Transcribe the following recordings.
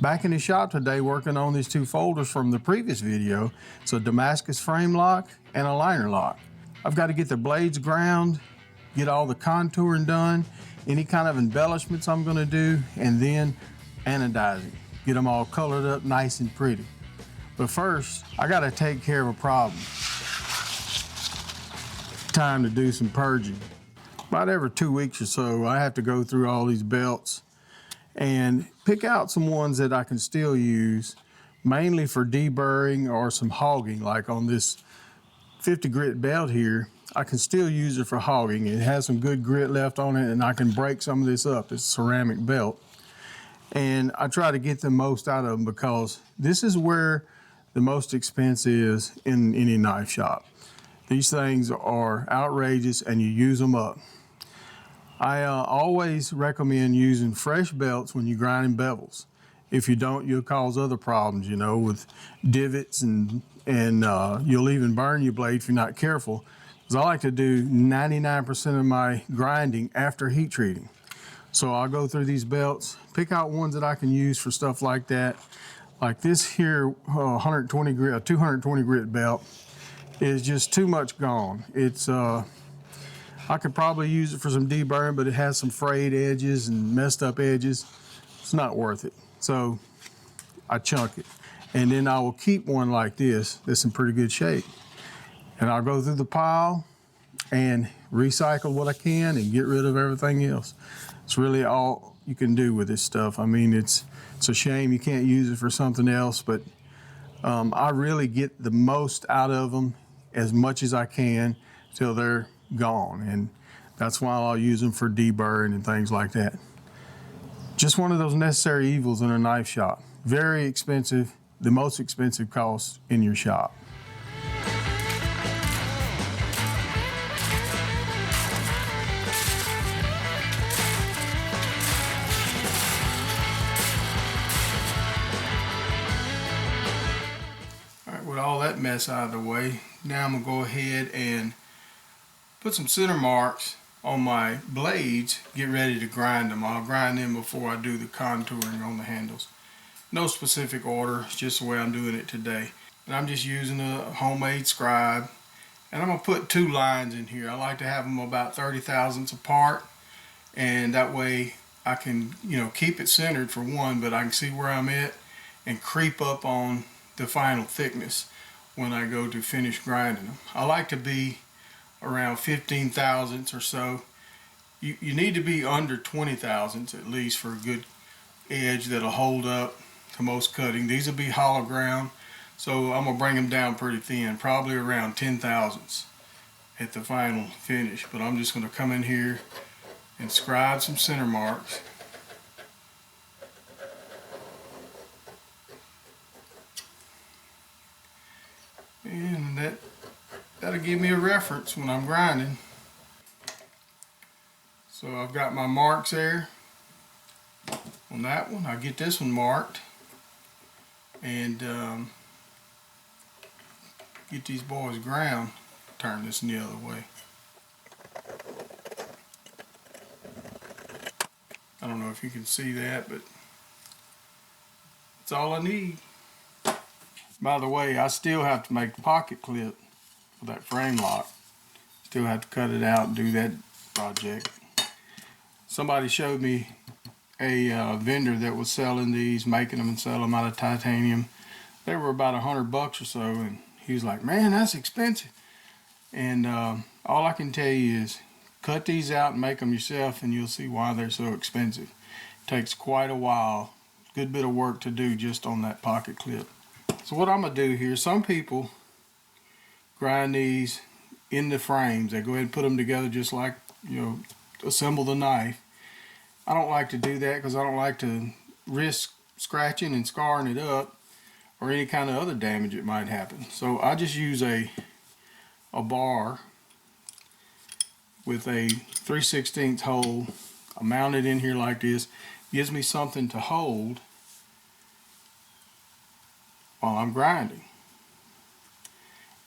Back in the shop today working on these two folders from the previous video. It's a Damascus frame lock and a liner lock. I've got to get the blades ground, get all the contouring done, any kind of embellishments I'm going to do, and then anodizing. Get them all colored up nice and pretty. But first, I got to take care of a problem. Time to do some purging. About every 2 weeks or so, I have to go through all these belts and pick out some ones that I can still use, mainly for deburring or some hogging, like on this 50 grit belt here. I can still use it for hogging. It has some good grit left on it, and I can break some of this up. It's a ceramic belt. And I try to get the most out of them because this is where the most expense is in any knife shop. These things are outrageous and you use them up. I always recommend using fresh belts when you're grinding bevels. If you don't, you'll cause other problems, you know, with divots and you'll even burn your blade if you're not careful. Because I like to do 99% of my grinding after heat treating. So I'll go through these belts, pick out ones that I can use for stuff like that. Like this here 120 grit, 220 grit belt is just too much gone. It's I could probably use it for some deburring, but it has some frayed edges and messed up edges. It's not worth it. So I chunk it. And then I will keep one like this that's in pretty good shape. And I'll go through the pile and recycle what I can and get rid of everything else. It's really all you can do with this stuff. I mean, it's a shame you can't use it for something else, but I really get the most out of them as much as I can till they're gone, and that's why I'll use them for deburring and things like that. Just one of those necessary evils in a knife shop. Very expensive, the most expensive cost in your shop. All right, with all that mess out of the way, now I'm gonna go ahead and put some center marks on my blades, get ready to grind them. I'll grind them before I do the contouring on the handles. No specific order, it's just the way I'm doing it today. And I'm just using a homemade scribe. And I'm gonna put two lines in here. I like to have them about 30 thousandths apart. And that way I can, you know, keep it centered for one, but I can see where I'm at and creep up on the final thickness when I go to finish grinding them. I like to be around 15 thousandths or so. You need to be under 20 thousandths at least for a good edge that'll hold up to most cutting. These will be hollow ground, so I'm gonna bring them down pretty thin, probably around 10 thousandths at the final finish. But I'm just gonna come in here and scribe some center marks. And that'll give me a reference when I'm grinding. So I've got my marks there on that one. I'll get this one marked and get these boys ground. Turn this the other way. I don't know if you can see that, but that's all I need. By the way, I still have to make the pocket clip for that frame lock. Still have to cut it out and do that project. Somebody showed me a vendor that was selling these, making them and selling them out of titanium. They were about $100 or so, and he was like, man, that's expensive. And all I can tell you is cut these out and make them yourself, and you'll see why they're so expensive. It takes quite a while, good bit of work to do just on that pocket clip. So what I'm gonna do here, some people grind these in the frames. They go ahead and put them together just like, you know, assemble the knife. I don't like to do that because I don't like to risk scratching and scarring it up or any kind of other damage that might happen. So I just use a bar with a 3/16 hole. I mount it in here like this. Gives me something to hold while I'm grinding.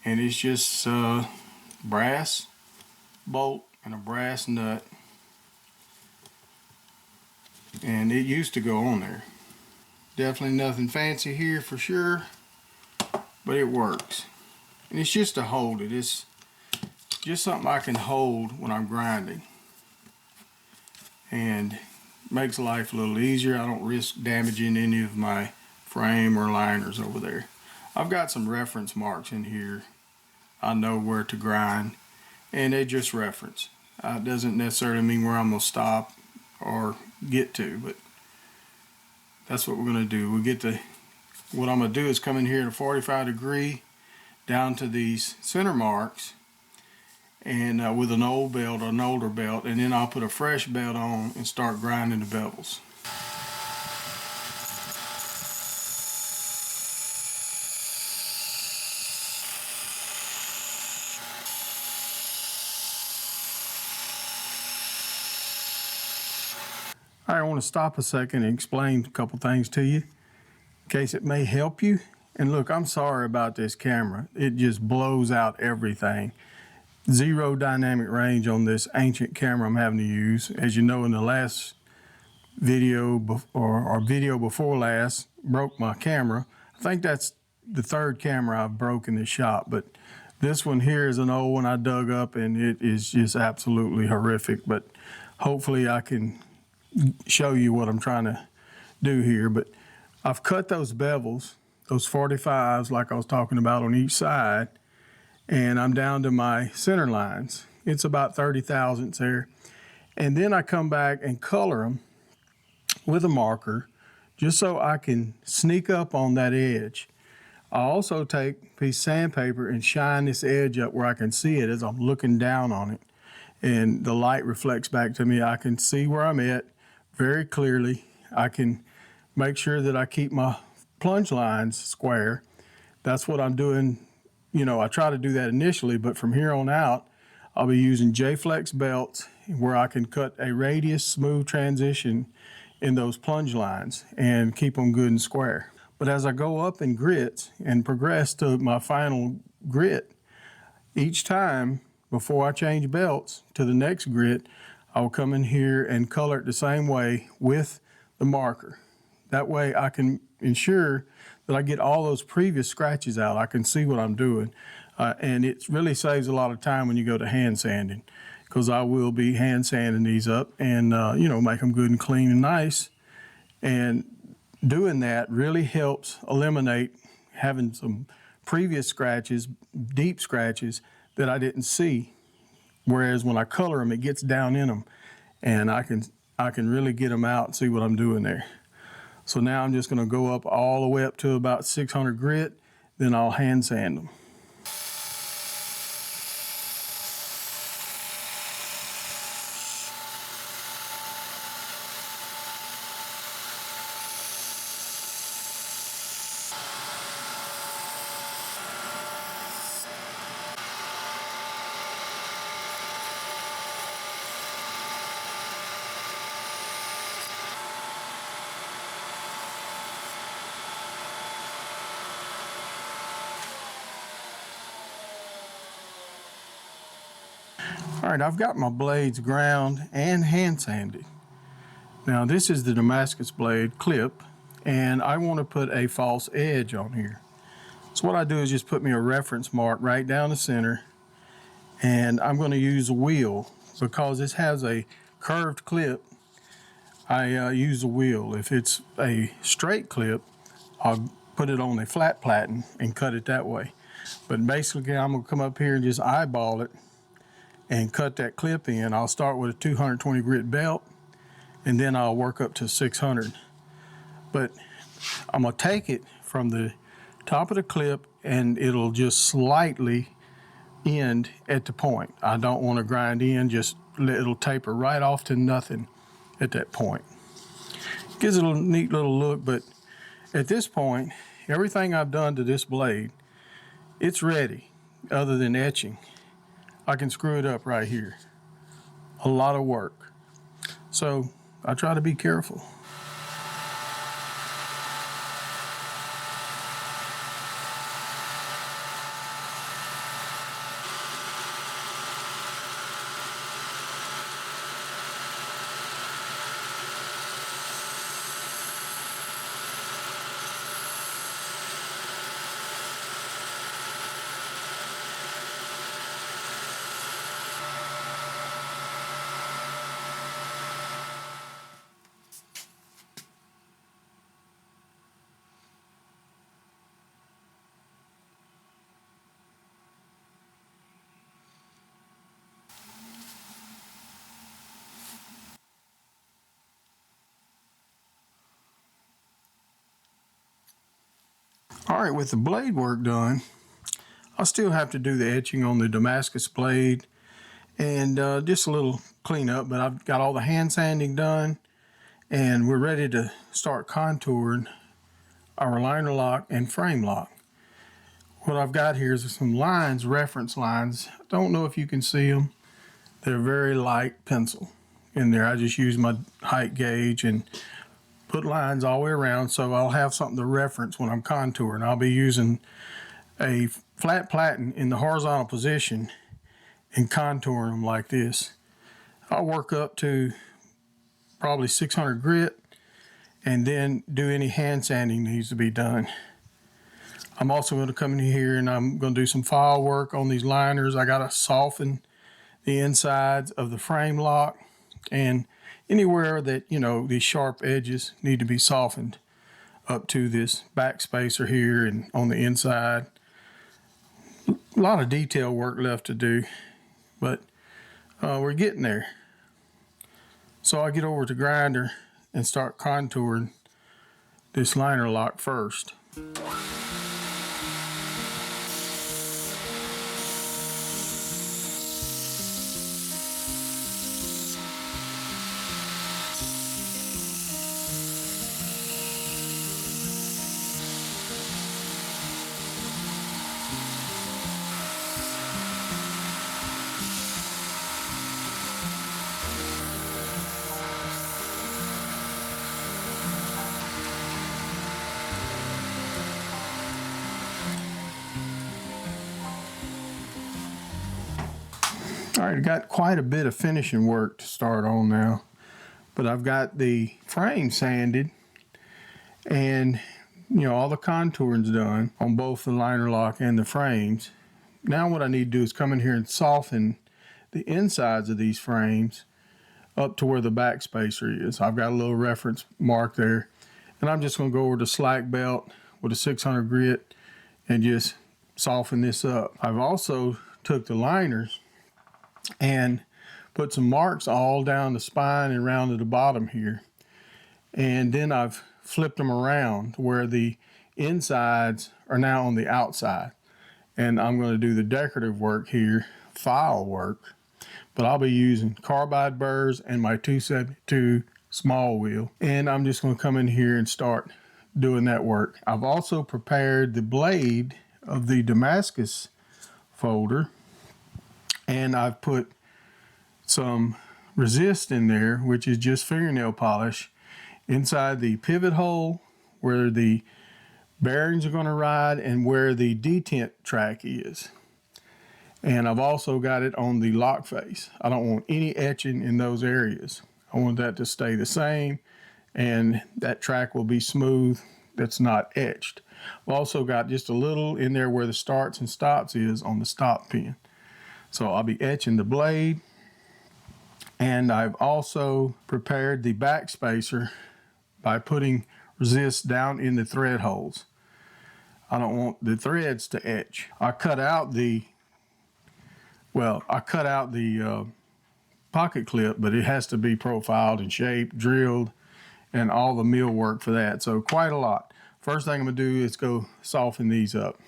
And it's just a brass bolt and a brass nut, and it used to go on there. Definitely nothing fancy here for sure, but it works. And it's just to hold it. It's just something I can hold when I'm grinding. And makes life a little easier. I don't risk damaging any of my frame or liners over there. I've got some reference marks in here. I know where to grind, and they just reference. It doesn't necessarily mean where I'm gonna stop or get to, but that's what we're gonna do. What I'm gonna do is come in here at a 45-degree down to these center marks, and with an old belt or an older belt, and then I'll put a fresh belt on and start grinding the bevels. I want to stop a second and explain a couple things to you in case it may help you. And look, I'm sorry about this camera. It just blows out everything. Zero dynamic range on this ancient camera I'm having to use. As you know, in the last video, or video before last, broke my camera. I think that's the third camera I've broken in the shop, but this one here is an old one I dug up, and it is just absolutely horrific. But hopefully I can show you what I'm trying to do here. But I've cut those bevels, those 45s like I was talking about, on each side, and I'm down to my center lines. It's about 30 thousandths there. And then I come back and color them with a marker just so I can sneak up on that edge. I also take a piece of sandpaper and shine this edge up where I can see it as I'm looking down on it, and the light reflects back to me. I can see where I'm at very clearly. I can make sure that I keep my plunge lines square. That's what I'm doing. You know, I try to do that initially, but from here on out, I'll be using J-Flex belts where I can cut a radius smooth transition in those plunge lines and keep them good and square. But as I go up in grits and progress to my final grit, each time before I change belts to the next grit, I'll come in here and color it the same way with the marker. That way I can ensure that I get all those previous scratches out. I can see what I'm doing. And it really saves a lot of time when you go to hand sanding, because I will be hand sanding these up and you know, make them good and clean and nice. And doing that really helps eliminate having some previous scratches, deep scratches that I didn't see. Whereas when I color them, it gets down in them, and I can really get them out and see what I'm doing there. So now I'm just going to go up all the way up to about 600 grit, then I'll hand sand them. All right, I've got my blades ground and hand sanded. Now this is the Damascus blade clip, and I want to put a false edge on here. So what I do is just put me a reference mark right down the center, and I'm going to use a wheel because this has a curved clip. I use a wheel. If it's a straight clip, I'll put it on a flat platen and cut it that way. But basically I'm going to come up here and just eyeball it and cut that clip in. I'll start with a 220 grit belt, and then I'll work up to 600. But I'm gonna take it from the top of the clip, and it'll just slightly end at the point. I don't want to grind in, just it'll taper right off to nothing at that point. Gives it a neat little look, but at this point, everything I've done to this blade, it's ready, other than etching. I can screw it up right here. A lot of work. So I try to be careful. All right, with the blade work done, I'll still have to do the etching on the Damascus blade and just a little cleanup, but I've got all the hand sanding done and we're ready to start contouring our liner lock and frame lock. What I've got here is some lines, reference lines. I don't know if you can see them. They're very light pencil in there. I just use my height gauge and put lines all the way around so I'll have something to reference when I'm contouring. I'll be using a flat platen in the horizontal position and contouring them like this. I'll work up to probably 600 grit and then do any hand sanding needs to be done. I'm also going to come in here and I'm going to do some file work on these liners. I got to soften the insides of the frame lock, and anywhere that, you know, these sharp edges need to be softened up to this back spacer here and on the inside. A lot of detail work left to do, but we're getting there. So I get over to grinder and start contouring this liner lock first. All right, I got quite a bit of finishing work to start on now, but I've got the frame sanded and, you know, all the contouring's done on both the liner lock and the frames. Now what I need to do is come in here and soften the insides of these frames up to where the back spacer is. I've got a little reference mark there, and I'm just going to go over the slack belt with a 600 grit and just soften this up. I've also took the liners and put some marks all down the spine and around to the bottom here. And then I've flipped them around where the insides are now on the outside. And I'm going to do the decorative work here, file work, but I'll be using carbide burrs and my 272 small wheel. And I'm just going to come in here and start doing that work. I've also prepared the blade of the Damascus folder, and I've put some resist in there, which is just fingernail polish, inside the pivot hole where the bearings are going to ride and where the detent track is. And I've also got it on the lock face. I don't want any etching in those areas. I want that to stay the same, and that track will be smooth. That's not etched. I've also got just a little in there where the starts and stops is on the stop pin. So I'll be etching the blade, and I've also prepared the back spacer by putting resist down in the thread holes. I don't want the threads to etch. I cut out the pocket clip, but it has to be profiled and shaped, drilled, and all the mill work for that. So quite a lot. First thing I'm gonna do is go soften these up,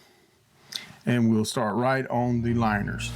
and we'll start right on the liners.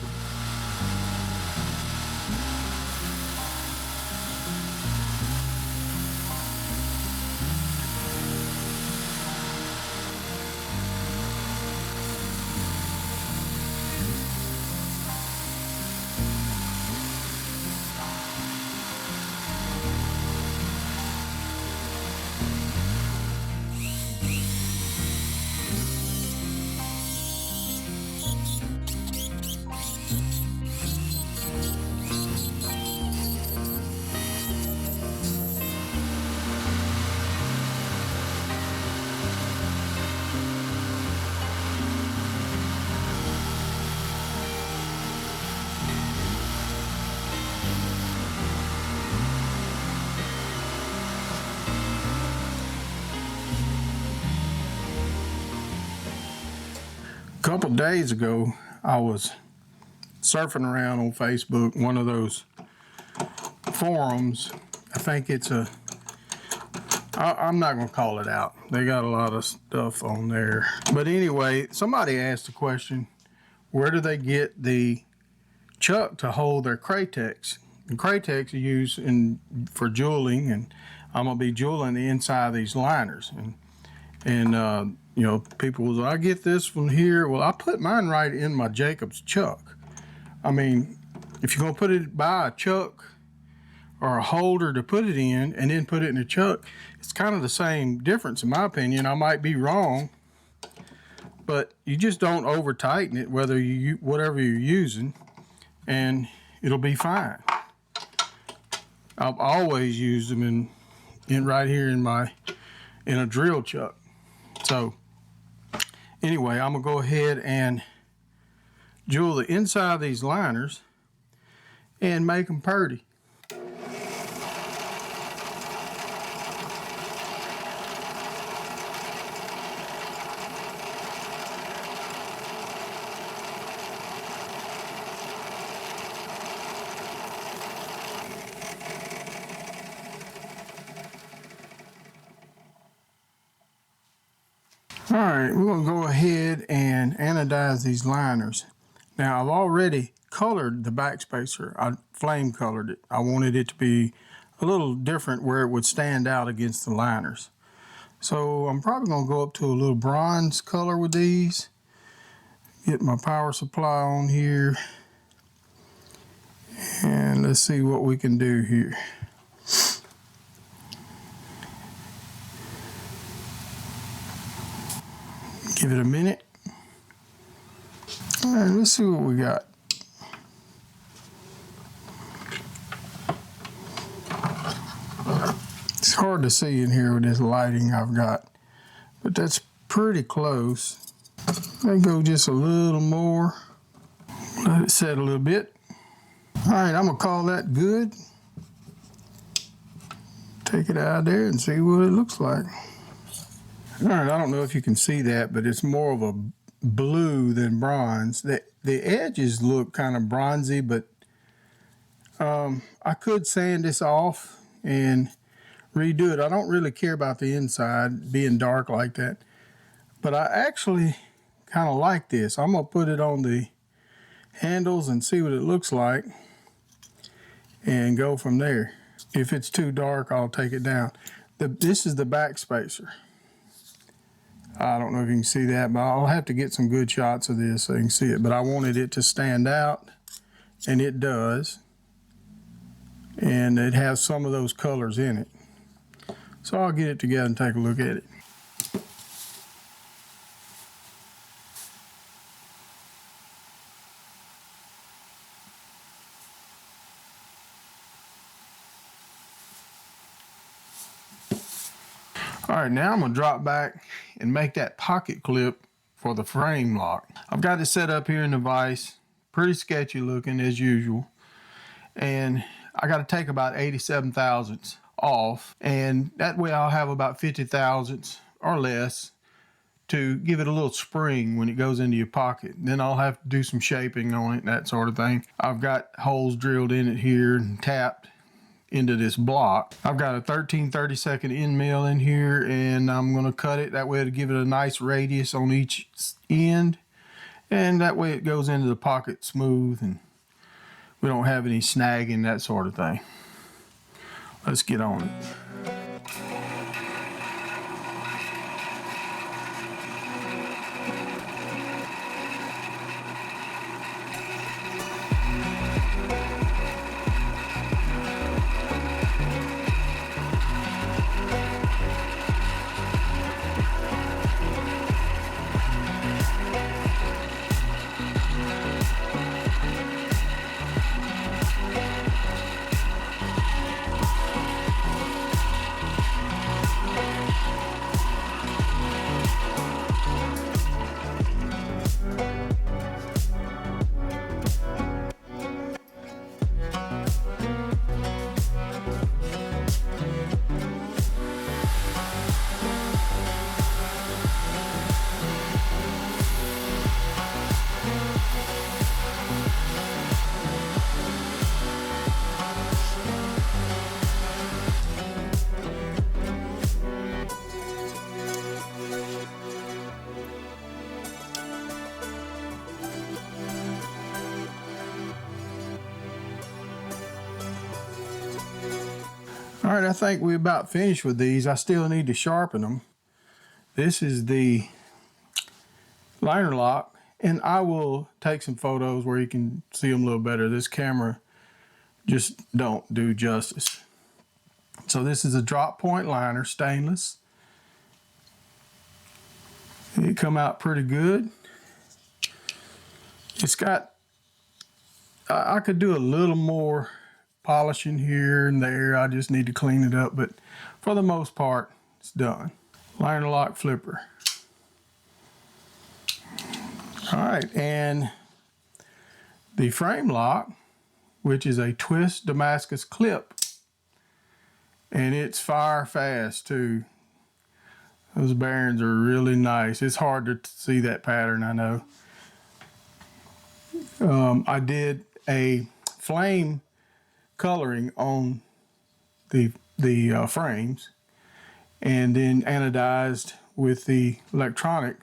A couple days ago, I was surfing around on Facebook, one of those forums. I think it's a I'm not gonna call it out. They got a lot of stuff on there. But anyway, somebody asked the question, where do they get the chuck to hold their Cratex? And Cratex are used for jeweling, and I'm gonna be jeweling the inside of these liners. And you know, people will say, I get this one here. Well, I put mine right in my Jacobs chuck. I mean, if you're gonna buy a chuck or a holder to put it in and then put it in a chuck, it's kind of the same difference in my opinion. I might be wrong, but you just don't over tighten it, whatever you're using, and it'll be fine. I've always used them in right here in a drill chuck. So anyway, I'm gonna go ahead and jewel the inside of these liners and make them purty. All right, we're gonna go ahead and anodize these liners. Now, I've already colored the backspacer. I flame colored it. I wanted it to be a little different where it would stand out against the liners. So I'm probably gonna go up to a little bronze color with these. Get my power supply on here. And let's see what we can do here. Give it a minute. All right, let's see what we got. It's hard to see in here with this lighting I've got, but that's pretty close. Let go just a little more. Let it set a little bit. All right, I'm gonna call that good. Take it out there and see what it looks like. All right, I don't know if you can see that, but it's more of a blue than bronze. The edges look kind of bronzy, but I could sand this off and redo it. I don't really care about the inside being dark like that, but I actually kind of like this. I'm gonna put it on the handles and see what it looks like and go from there. If it's too dark, I'll take it down. This is the backspacer. I don't know if you can see that, but I'll have to get some good shots of this so you can see it. But I wanted it to stand out, and it does. And it has some of those colors in it. So I'll get it together and take a look at it. All right, now I'm gonna drop back and make that pocket clip for the frame lock. I've got it set up here in the vise, pretty sketchy looking as usual. And I gotta take about 87 thousandths off, and that way I'll have about 50 thousandths or less to give it a little spring when it goes into your pocket. Then I'll have to do some shaping on it and that sort of thing. I've got holes drilled in it here and tapped into this block. I've got a 13/32 end mill in here, and I'm gonna cut it that way to give it a nice radius on each end, and that way it goes into the pocket smooth and we don't have any snagging, that sort of thing. Let's get on it. All right, I think we're about finished with these. I still need to sharpen them. This is the liner lock, and I will take some photos where you can see them a little better. This camera just don't do justice. So this is a drop point liner, stainless. It come out pretty good. It's got, I could do a little more polishing here and there. I just need to clean it up, but for the most part, it's done. Liner lock flipper. All right, and the frame lock, which is a twist Damascus clip, and it's fire fast too. Those bearings are really nice. It's hard to see that pattern, I know. I did a flame coloring on the frames, and then anodized with the electronic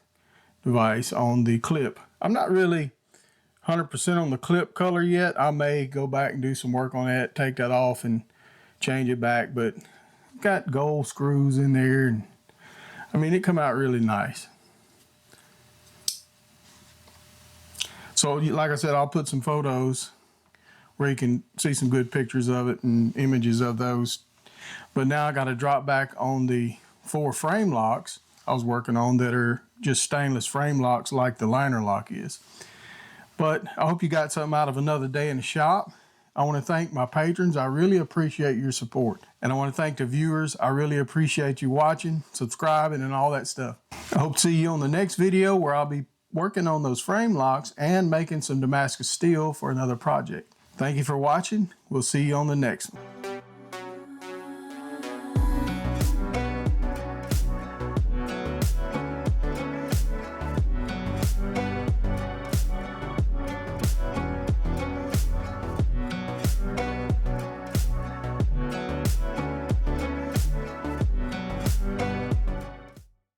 device on the clip. I'm not really 100% on the clip color yet. I may go back and do some work on that, take that off and change it back, but got gold screws in there, and I mean, it come out really nice. So like I said, I'll put some photos where you can see some good pictures of it and images of those. But now I got to drop back on the 4 frame locks I was working on that are just stainless frame locks like the liner lock is. But I hope you got something out of another day in the shop. I want to thank my patrons. I really appreciate your support. And I want to thank the viewers. I really appreciate you watching, subscribing, and all that stuff. I hope to see you on the next video where I'll be working on those frame locks and making some Damascus steel for another project. Thank you for watching. We'll see you on the next one.